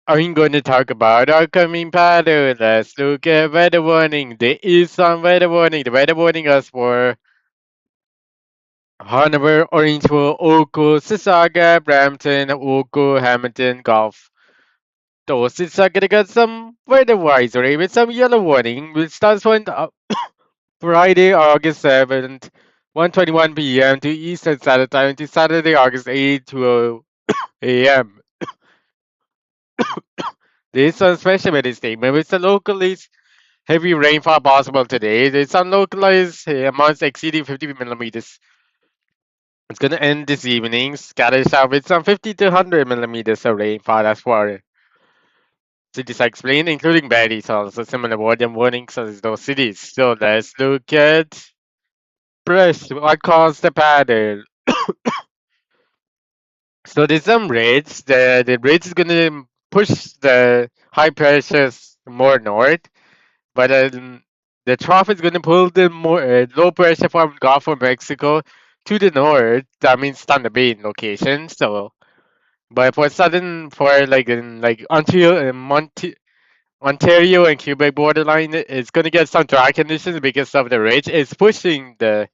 I'm going to talk about upcoming pattern. Let's look at weather warning. There is some weather warning. The weather warning is for Hanover, Orangeville, Oakville, Sissaga, Brampton, Oakville, Hamilton, Gulf. Those is going to get some weather advisory with some yellow warning, which starts on Friday, August 7th, 1:21 p.m. to Eastern Standard Time to Saturday, August 8th, 2 a.m. This one special weather statement with the locally heavy rainfall possible today. There's some localized amounts exceeding 50 millimeters. It's going to end this evening. Scattered shower with some 50 to 100 millimeters of rainfall. That's for cities I explained, including Barry's also similar warnings as those cities. So let's look at press. What caused the pattern? So there's some ridge. The ridge is going to push the high pressures more north. But the trough is going to pull the more low pressure from Gulf of Mexico to the north. That means Thunder Bay location. So, but for sudden for like in like Ontario and Quebec borderline, it's going to get some dry conditions because of the ridge. It's pushing the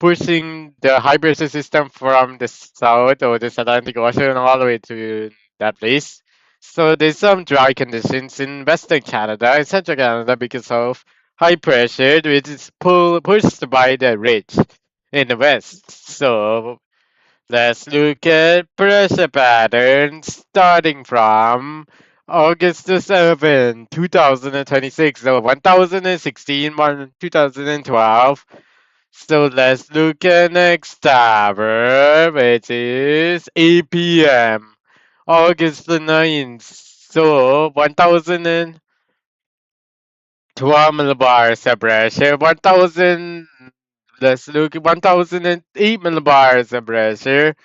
high pressure system from the south or the Atlantic Ocean all the way to that place. So there's some dry conditions in Western Canada and Central Canada because of high pressure, which is pushed by the ridge in the west. So let's look at pressure patterns starting from August the 7th, 2026, so 1016, 2012. So let's look at next hour, which is 8 p.m. August the 9th. So 1012 millibars of pressure, 1000, let's look at 1008 millibars of pressure.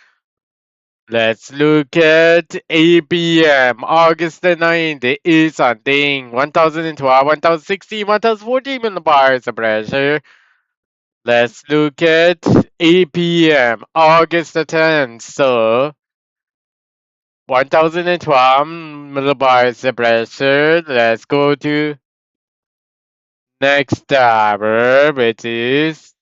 Let's look at 8 p.m. August the 9th. It is something 1012, 1016, 1014 millibars of pressure. Let's look at 8 p.m. August the 10th. So 1012 millibars of pressure. Let's go to next hour, which is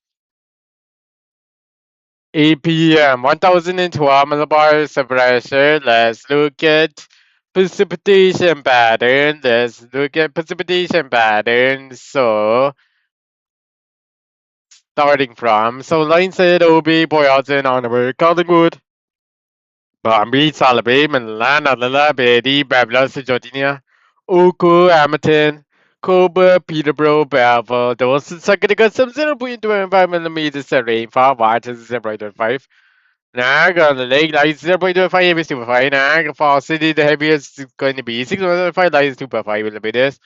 8 p.m. 1012 millibars of pressure. Let's look at precipitation pattern. Let's look at precipitation pattern. So starting from line said OB Boyalton onward Collingwood. Bambi, Salaby, Milan, Alala, Betty, Babylon, Georgia, Oku, Hamilton, Cobra, Peterborough, Belleville. Those are going to get some 0.25 millimeters of rainfall. Watch is 0.25. Niagara, the lake lies 0.25 heavy superfine. Niagara Falls City, the heaviest is going to be 6.5 lies superfine millimeters.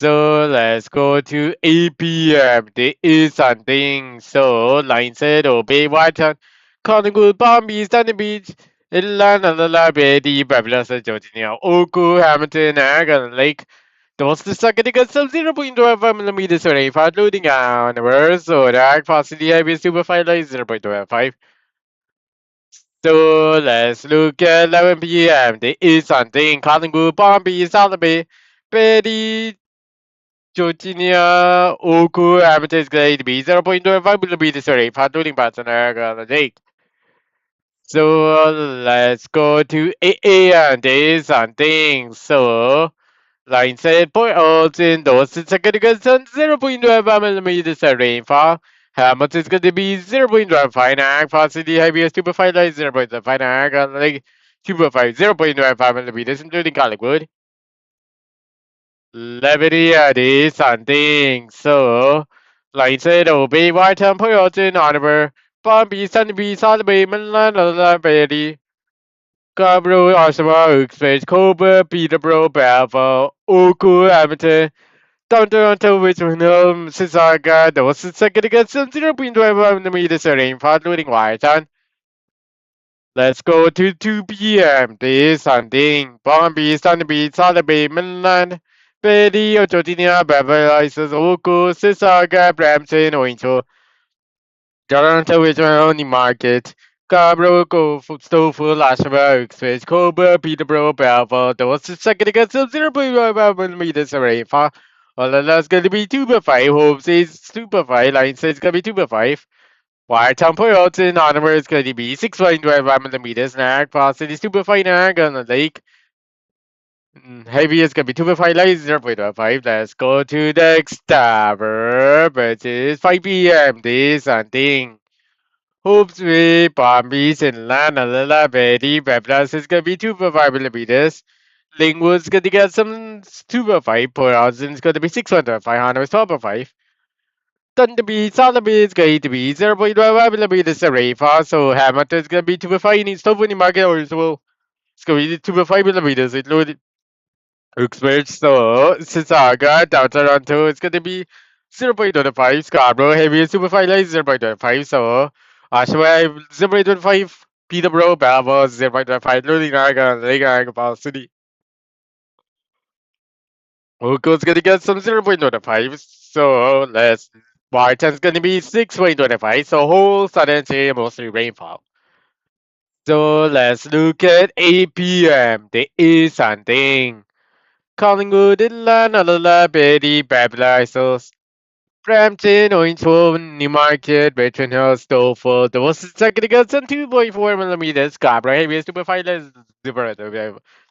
So let's go to 8 p.m. There is something. So line said obey Whiteton, Collingwood, Palm Beach, Sunny Beach, Atlanta, La Betty, Babylon, Georgia, Oku, Hamilton, Niagara Lake. Those the second get some 0.25 millimeters of rainfall, including hours. So the ag facility heavy superfine lies 0.25. So let's look at 11 p.m. There is something. Collingwood, Palm Beach, South Bay, Betty, Georgia, Oku, Amethyst Grade B, 0.25 millimeters of rainfall, including Pattern Aug Lake. So let's go to 8 a.m. There is something. So line said point out in those it's going to get some 0.25 millimeters of rainfall. Hamilton is going to be 0.15 ag, possibly heaviest 2.5 like 0.5 ag, like 2.5, 0.25 millimeters, including Collingwood. Levity is something. So, like said, obey white temple in honor. Bobby, Sunny, Sotheby, Milan, Levity. Cabro, Oshawa, Uxbridge, Cobra, Peterborough, Belleville, Oku, Hamilton, down Toronto, Richmond, Sissaga, those is second against 0.25 millimeters of rainfall, including Whiteton. Let's go to 2 p.m. This something. Bombay, Sunny, Sotheby, Milan, Betty, Georgia, Beverly, Oku, Sissaga, Brampton, Oincho, Toronto, Richmond, only market. Scarborough, Stoffel, Ashburg, Switch, Cobra, Peterborough, Belvoir, those is second against some 0.5 millimeters array. All of that's going to be 2 by 5. Hope says 2 by 5. Line says it's going to be 2 by 5. Wire tempo in honor is going to be 6.25 millimeters. Nag, pass it is 2 by 5 nag on the lake. Heavy is going to be 2 by 5 light, 0.5. Let's go to the next tower, which is 5 p.m. This and thing. Hoops with Bombies and Lana Betty Bablas is gonna be 2 by 5 millimeters. Lingwood's gonna get some 2 by 5 per ounce and it's gonna be 600 12 by 5. Thunderbeat Solarbeat is going to be 0.5 millimeters array far, so Hamilton's gonna be 2 by 5 in stop in the market or as well. It's gonna be 2 by 5 millimeters included. Uxbridge, so Sissaga, down Toronto, it's gonna be 0.25. Scarborough, heavy super light 0.25. So Oshawa 0.25. Peterborough, Belvoir 0.25. Lulinaga, Lake Ball City. Oko's gonna get some 0.25. So let's Barton's gonna be 6.25. So whole sudden mostly rainfall. So let's look at 8 p.m. There is something. Collingwood, Atlanta, Betty, Babylon, Brampton, Orangewood, Newmarket, Bertrand Hill, Stowford. The most technical and 2.4 millimeters. Scarborough, heaviest 2.5, less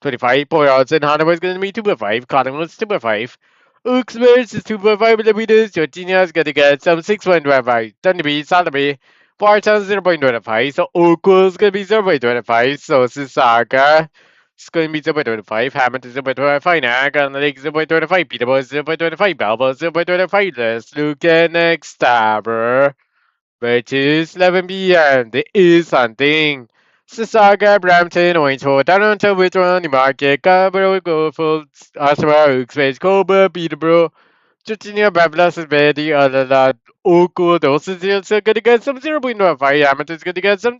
25. Port Hudson, Hanover is going to be 2.5. Collingwood's 2.5. Uxbridge is 2.5 millimeters. Georgina is going to get some 6.25. Thunderby, Sotheby, Barton 0.25. So Oakwood is going to be 0.25. So Sisaka. It's going to be 0.25, Hamilton 0.25, Niagara on the Lake 0.25, Peterborough 0.25, Balboa 0.25. Let's look at next tower, which is 11 p.m. There is something. Sissaga, Brampton, Orangewood, Toronto, Whitron, Newmarket, Scarborough, Goldfield, Oshawa, Uxbridge, Cobra, Peterborough, Virginia, Babylon, Betty, Adelaide, Oakwood, those are going to get some 0.25. Hamilton's going to get some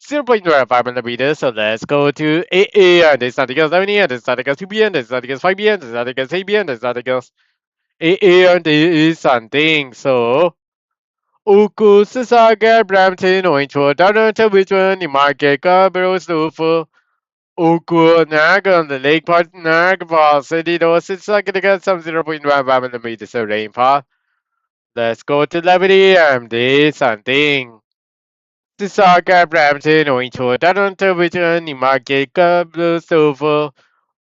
0.25 millimeters. So let's go to 8 a.m. There's nothing else 7 a.m. There's nothing else 2 p.m. There's nothing else 5 p.m. There's nothing else 8 p.m. There's nothing else 8 a.m. There is something. So Oakwood, Sissaga, Brampton, Orangewood, Darlington, Richmond, Newmarket, Scarborough, Stouffville, Oakwood, Niagara on the Lake Part, Niagara Falls, City, those it's not gonna get some 0.15 millimeters of rainfall. Let's go to 11 a.m. There's something. Sissaga, Brampton, Orangewood, Darlington, Richmond, Newmarket, Scarborough, Stouffville,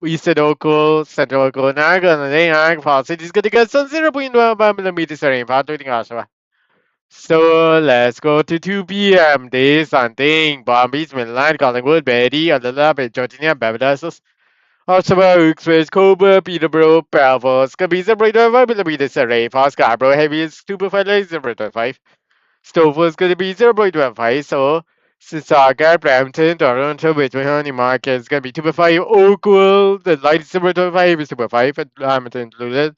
Eastern Oakwood, Central Oakwood, Niagara on the Lake, Niagara Falls, City is gonna get some 0.15 millimeters of rainfall, including Oshawa. So let's go to 2 p.m. There's something. Bombies, Midland, Collingwood, Betty, Adela, Georgina, Barbados, Oshawa, Uxbridge, Cobra, Peterborough, Belfast, Scabisa, Brayden, millimeters array, Fast Scarborough, heavy is 2.5, 0.5. Stover is going to be 0.15. So Sissaga, Brampton, Toronto, Richmond, Newmarket is going to be 2.5. Oakwood, the light is 0.5 is 2.5, and Hamilton included.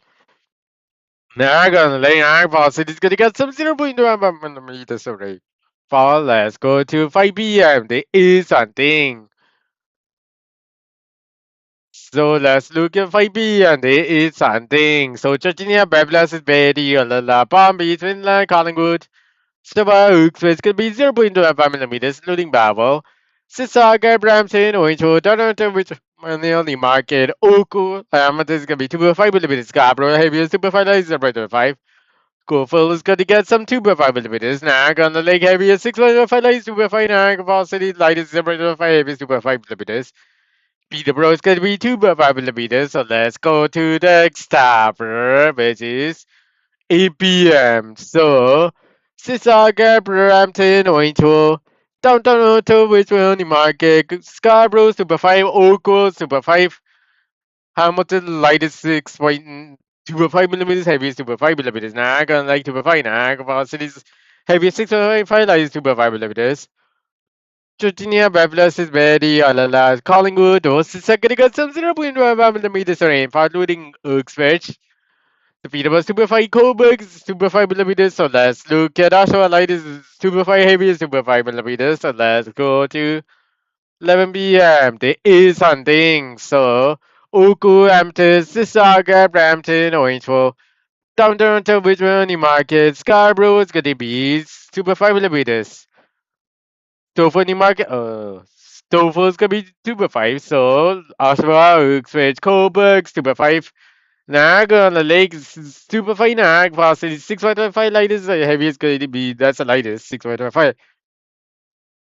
Niagara, Lake Niagara Falls, it is going to get some 0.1 millimeters of rain. Fall, let's go to 5 p.m. There is something. So let's look at 5 p.m. There is something. So Virginia, Babylon, Betty, Olala, Palm Beach, Finland, Collingwood, Stava, Uxbridge could be 0.25 millimeters, including Babel. Sissaga, Brampton, Orangewood, Toronto, which only market, Oku, Hamilton is going to be 2.5 millimeters, Scarborough, heaviest 2.5, 0.5. Cofield is going to get some 2.5 millimeters. Niagara on the Lake heavy is 6.5 light 2.5. Niagara Falls City light is 0.5 heavy is 2.5 millimeters. Peterborough is going to be 2.5 millimeters. So let's go to the next tower, which is 8 p.m. So Sissaga, Brampton, Orangewood, Downtown Toronto, Richmond, Newmarket, Scarborough, Super 5, Oakwood, Super 5, Hamilton light is 6.25 millimeters, heavy is 2.5 millimeters. Niagara like 2.5. Niagara Falls is heavy is 6.5, light is 2.5 millimeters. Virginia, Babylon is very Alala, Collingwood, those is second got some 0.5 millimeters of rainfall, including Uxbridge. The feeder was 2.5, Coburg is 2.5 millimeters. So let's look at Oshawa light is 2.5, heavy is 2.5 millimeters. So let's go to 11 p.m. There is something. So Oku, Hampton, Sissaga, Brampton, Orangeville, Downtown to Richmond, Newmarket, Scarborough is gonna be 2.5 millimeters. Tofu New Market. Tofu's gonna be 2.5. So Oshawa, Uxbridge, Coburg, 2.5. Nag on the lake is super fine. Nag velocity 6.5 light is the heaviest going to be. That's the lightest 6.5.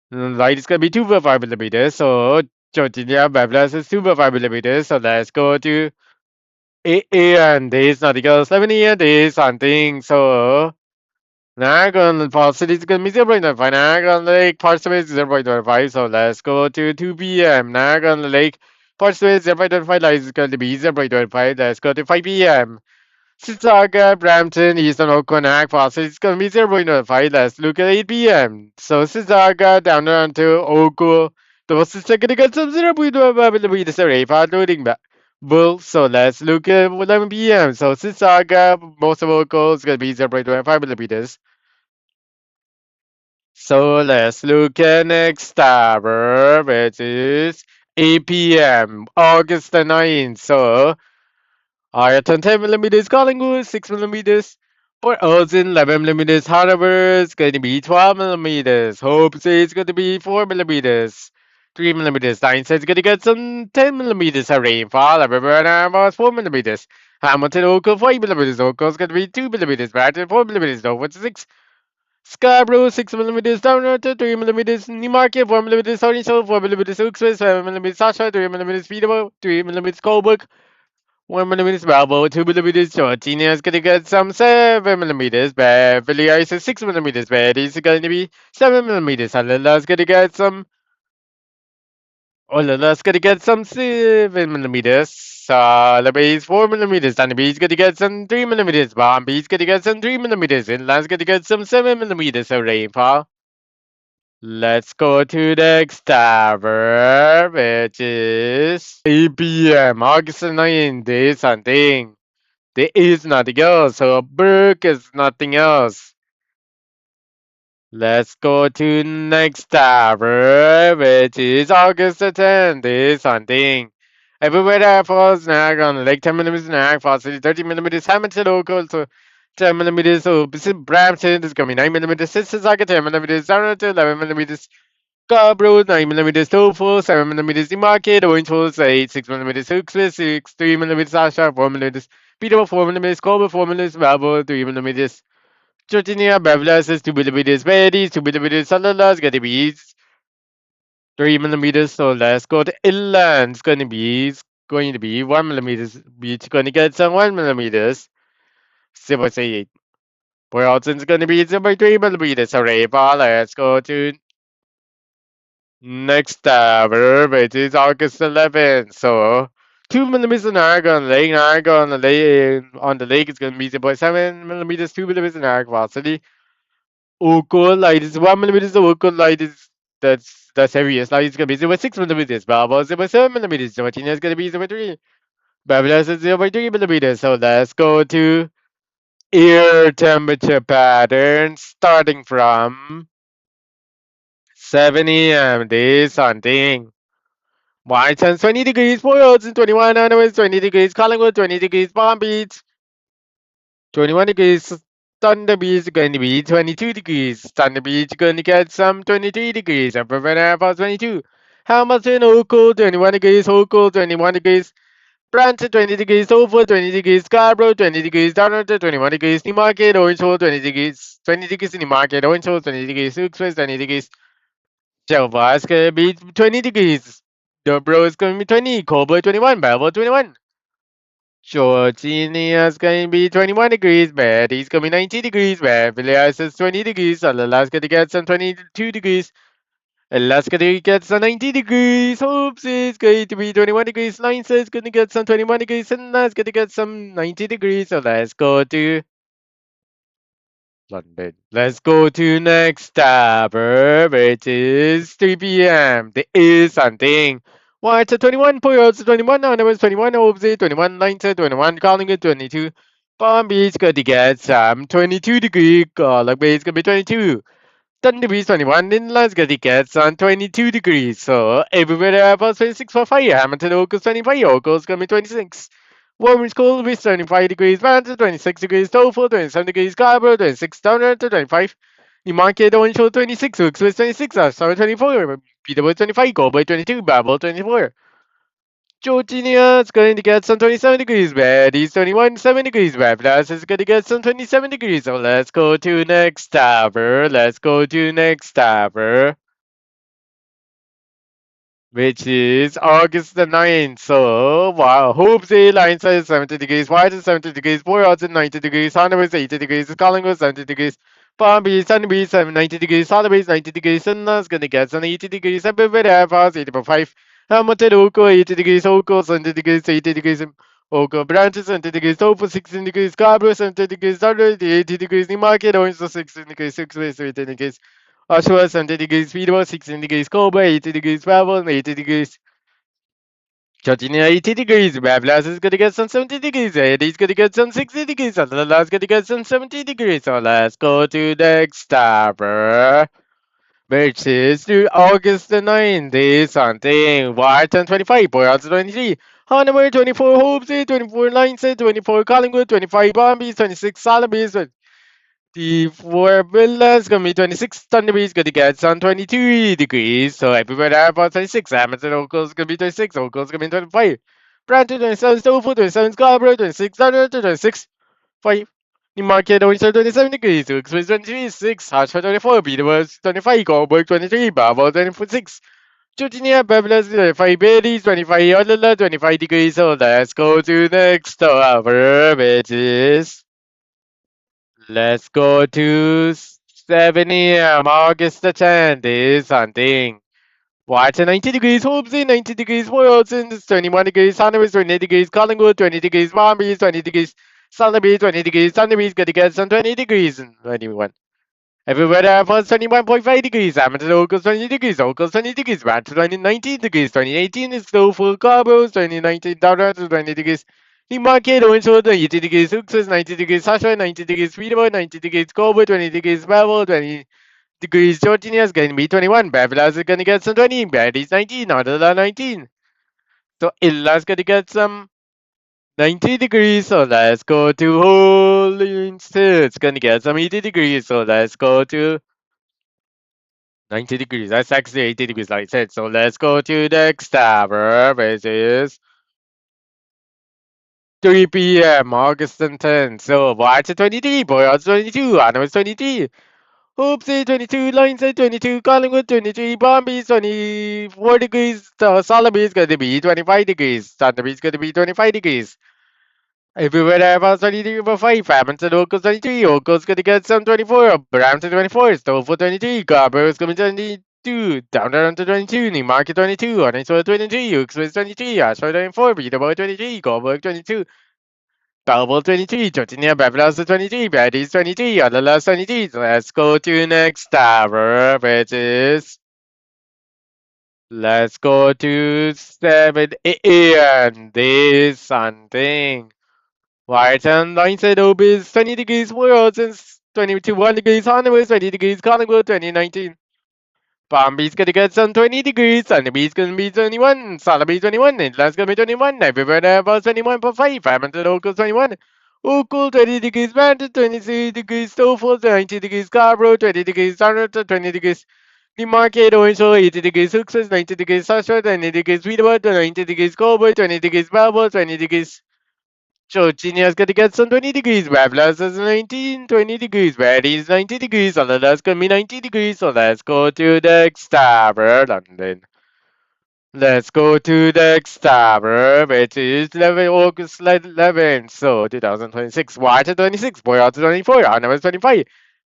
Light is gonna be 2.5 millimeters. So Georgia Bablas is 2.5 millimeters. So let's go to 8 and this nautical 70 and this something. So Nag on the velocity is gonna be 0.5. Nag on the lake parts of it is 0.5. So let's go to 2 p.m. Nag on the lake parts of it 0.5 light is going to be 0.5. Let's go to 5 p.m. Sissaga, Brampton, Eastern Okonak, Fossil, it's gonna be 0.5. Let's look at 8 p.m. So Sissaga down to Oko. Those is gonna get some 0.5 millimeters array for loading back. Bull, so let's look at 11 p.m. So Sissaga, most of Oko is gonna be 0.5 millimeters. So let's look at next hour, which is 8 p.m. August the 9th. So Ireton 10 millimeters, Collingwood 6 millimeters, Port Elgin 11 millimeters, Hanover is going to be 12 millimeters, Hope is going to be 4 millimeters, 3 millimeters, Tyneside is going to get some 10 millimeters of rainfall, River was 4 millimeters, Hamilton Oakville 5 millimeters, Oakville is going to be 2 millimeters, Bradford 4 millimeters, Dover 6, Scarborough 6 millimeters, Downwater 3 millimeters, Newmarket 4 millimeters, Hornshill 4 millimeters, Uxbridge 7 millimeters, Sasha 3 millimeters, Peterborough 3 millimeters, Coburg 1 millimeter Bravo, 2 millimeters Georgina is gonna get some 7 millimeters. Beverly Ice is 6 millimeters. Betty is going to be 7 millimeters. Alala's gonna get some. Olala's gonna get some 7 millimeters. The base 4 millimeters. And the bee's gonna get some 3 millimeters. Bomb bee's gonna get some 3 millimeters. Inland's gonna get some 7 millimeters of rainfall. Let's go to the next tower, which is 8 p.m. August 9th. Day something. There is nothing else. So Burke is nothing else. Let's go to next tower, which is August the 10th. Is something. Everywhere that falls snag on Lake 10 millimeters snag, Fossil 30 millimeters, Hamilton local, so 10 millimeters, so Brampton is gonna be 9 millimeters, Sissaga 10 millimeters, down to 11 millimeters, Scarborough 9 millimeters, Tofu 7 millimeters, Newmarket, Orange Falls 8, 6 millimeters, Hooksville 6, 3 millimeters, Asha 4 millimeters, Peterborough 4 millimeters, Colbert 4 millimeters, Bravo 3 millimeters, Georgina, Bevelas is 2 millimeters, Betty 2 millimeters, Salalas, gonna be 3 millimeters, so let's go to inland, it's going to be 1 millimeters, beach gonna get some 1 millimeters, 0.8. Boylston's gonna be 0.3 millimeters, array bar, let's go to next tower, which is August 11th. So 2 millimeters in Argon Lake. Argon on the lake is going to be 0.7 millimeters, 2 millimeters in Argon velocity. Ukul light is 1 millimeters. The Ukul light is that's heaviest. Light is going to be 0.6 millimeters. Babel 0.7 millimeters. Martina is going to be 0.3. Babylon is 0.3 millimeters. So let's go to air temperature patterns starting from 7 a.m. This something. Whitesands 20 degrees, Port Hudson 21, Hanover 20 degrees, Collingwood 20 degrees, Palm Beach 21 degrees, Thunder Beach going to be 22 degrees, Thunder Beach going to get some 23 degrees, Upper Vanapa 22, Hamilton, Oakville 21 degrees, Oakville 21 degrees, Brampton 20 degrees, Dover 20 degrees, Scarborough 20 degrees, Darlington 21 degrees, Newmarket, Orange Hole 20 degrees in Newmarket, Orange Hole 20 degrees, Hooksville 20 degrees, Shelva is going to be 20 degrees. Dobro is going to be 20. Cobra 21. Bevel 21. Georgina is going to be 21 degrees. Betty's going to be 19 degrees. Beverly Hills is 20 degrees. Alaska to get some 22 degrees. Alaska to get some 19 degrees. Hopes is going to be 21 degrees. Lines is going to get some 21 degrees. And that's going to get some 90 degrees. So let's go to London. Let's go to next tower, which is 3 p.m. There is something. White's at 21, Poyos at 21, Anonymous 21, Obsy 21, Lines at 21, Collingwood 22. Palm Beach going to get some 22 degree. Garlic Bay is going to be 22. Thunder Beach 21, Inland's going to get some 22 degrees. So everywhere there about 26 for fire. Hamilton Oak's 25, Oak's going to be 26. Warm school with 25 degrees, Vantage 26 degrees, Tofu 27 degrees, Scarborough 26, down to 25, The market only show 26, Hooks with 26, Star 24, Peter with 25, Goldberg 22, Babel 24. Georgina is going to get some 27 degrees, Betty's 21, 7 degrees, Plus is going to get some 27 degrees. So let's go to next tower. Let's go to next tower, which is August the 9th. So, wow, Hope's line says 70 degrees, White is 70 degrees, Boy odds at 90 degrees, Honda was 80 degrees, Collingwood 70 degrees, Palm Beach, Sun Beach 90 degrees, Solar Beach 90 degrees, Sun's gonna get some 80 degrees, everywhere Air Force 80.5, Hamilton, Oko 80 degrees, Oko 70 degrees, 80 degrees, Oko Branches 70 degrees, Tofu 16 degrees, Scarborough 70 degrees, Thunder 80 degrees, Newmarket, Orange 16 degrees, 6 ways 80 degrees. Oshawa 70 degrees, Peterborough 16 degrees, Cobra 80 degrees, Travel 80 degrees, Georgina 80 degrees, Bablas is gonna get some 70 degrees, Eddie's gonna get some 60 degrees, and Lala's gonna get some 70 degrees. So let's go to the next tower, which is to August the 9th. Is something. Wharton 25, Boyards 23, Hanover 24, Hopes 24, Lines 24, Collingwood 25, Bombies 26, Salamis 24, Villas gonna be 26, Thunderbees gonna get some 22 degrees. So everywhere there about 26, Amazon Ocals gonna be 26, Ocals gonna be 25. Brandon 27, Stofu 27, Scarborough 26, Thunder 26, 5. Newmarket only 27 degrees, Uxbridge 26, Hartford 24, Peterborough 25, Goldberg 23, Bravo 26. Georgia, Babylon 25, Bailey's 25, Olala 25 degrees. So let's go to the next tower, which is. Let's go to 7 a.m. August the 10th is something. Watch 90 degrees, Hoopsy 90 degrees, Wilson is 21 degrees, Hanover 20 degrees, Collingwood 20 degrees, Bombay 20 degrees, Sunderby 20 degrees, Sunderby's gonna get some 20 degrees and 21. Everywhere else was 21.5 degrees, Hamilton Ocals 20 degrees, Ocals 20 degrees, Rancho 19 degrees, 2018 is still full carbos, 2019 down to 20 degrees. The market orange shoulder 80 degrees, Uxas 90 degrees, Sasha 90 degrees, Peterborough 90 degrees, Colbert 20 degrees, Bevel 20 degrees, Georgia is going to be 21, Bevelas is going to get some 20, Baddies 19, Adela 19. So Illa's going to get some 90 degrees, so let's go to Holy It's going to get some 80 degrees, so let's go to 90 degrees. That's actually 80 degrees, like I said. So let's go to the next tower, which is 3 p.m. August 10th. So watch at 23, Boyards 22, Animals 23, Hoopsy 22, Lines 22, Collingwood 23, Bombies 24 degrees, Solemn is going to be 25 degrees, Thunder is going to be 25 degrees. Everywhere I was 23 over 5, Hamilton Ocals 23, Ocals gonna get some 24, Brampton 24, Stowe 23, Garber is gonna be 22, down to 22, Newmarket 22, Orange 23, Uxbridge 23, Ashford 24, Peterborough 23, Goldberg 22, Balboa 23, Georgia, Babylon 23, Baddies 23, Adela 23. So let's go to next tower, which is. Let's go to 7 a.m. This something. White and line said Obis 20 degrees world since 21 degrees Honolulu, 20 degrees Collingwood 2019. Palm Beach gonna get some 20 degrees, Sunny Beach gonna be 21, Salaby 21, Inland's gonna be 21, everywhere there about 21.5, Hamilton Local 21. Cool 20 degrees, Brandon 23 degrees, Stoffel 90 degrees, Scarborough 20 degrees, Sarnata 20 degrees. The market orange 80 degrees, Success 90 degrees, Sasha 20 degrees, Peterborough 90 degrees, Colbert 20 degrees, Balboa 20 degrees. Georginia's gonna get some 20 degrees. Bablas is 19, 20 degrees. Baddies 90 degrees. Alala's gonna be 90 degrees. So let's go to the next tower, London. Let's go to the next tower, which is 11 August 11th. So 2026. White 26. Boy 24. Arnhem 25.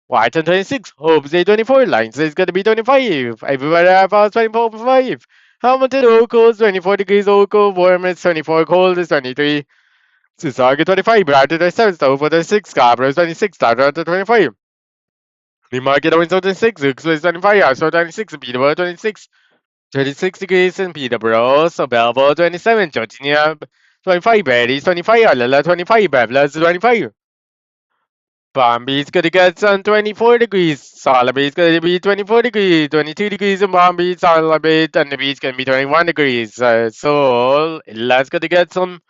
White 26. Hope's 24. Lines is gonna be 25. Everywhere about 24.5. Hamilton Oco 24 degrees. Oco. Warm is 24. Cold is 23. Sisagi 25, Brad 27, Stowe 26, Scarborough 26, Tara 25. Newmarket 26, Zooks 25, Ashford 26, Peterborough 26, 26 degrees in Peterborough, so Belleville 27, Georgia 25, Betty's 25, Alala 25, Bevelas 25. Bombay's gonna get some 24 degrees. Salaby's gonna be 24 degrees, 22 degrees in Bombay, Salabay, and the beach gonna be 21 degrees. So, Illa's gonna get some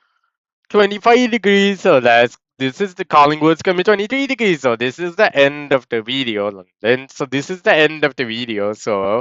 25 degrees, so let's this is the Collingwood's gonna be 23 degrees. So this is the end of the video. Then so this is the end of the video. So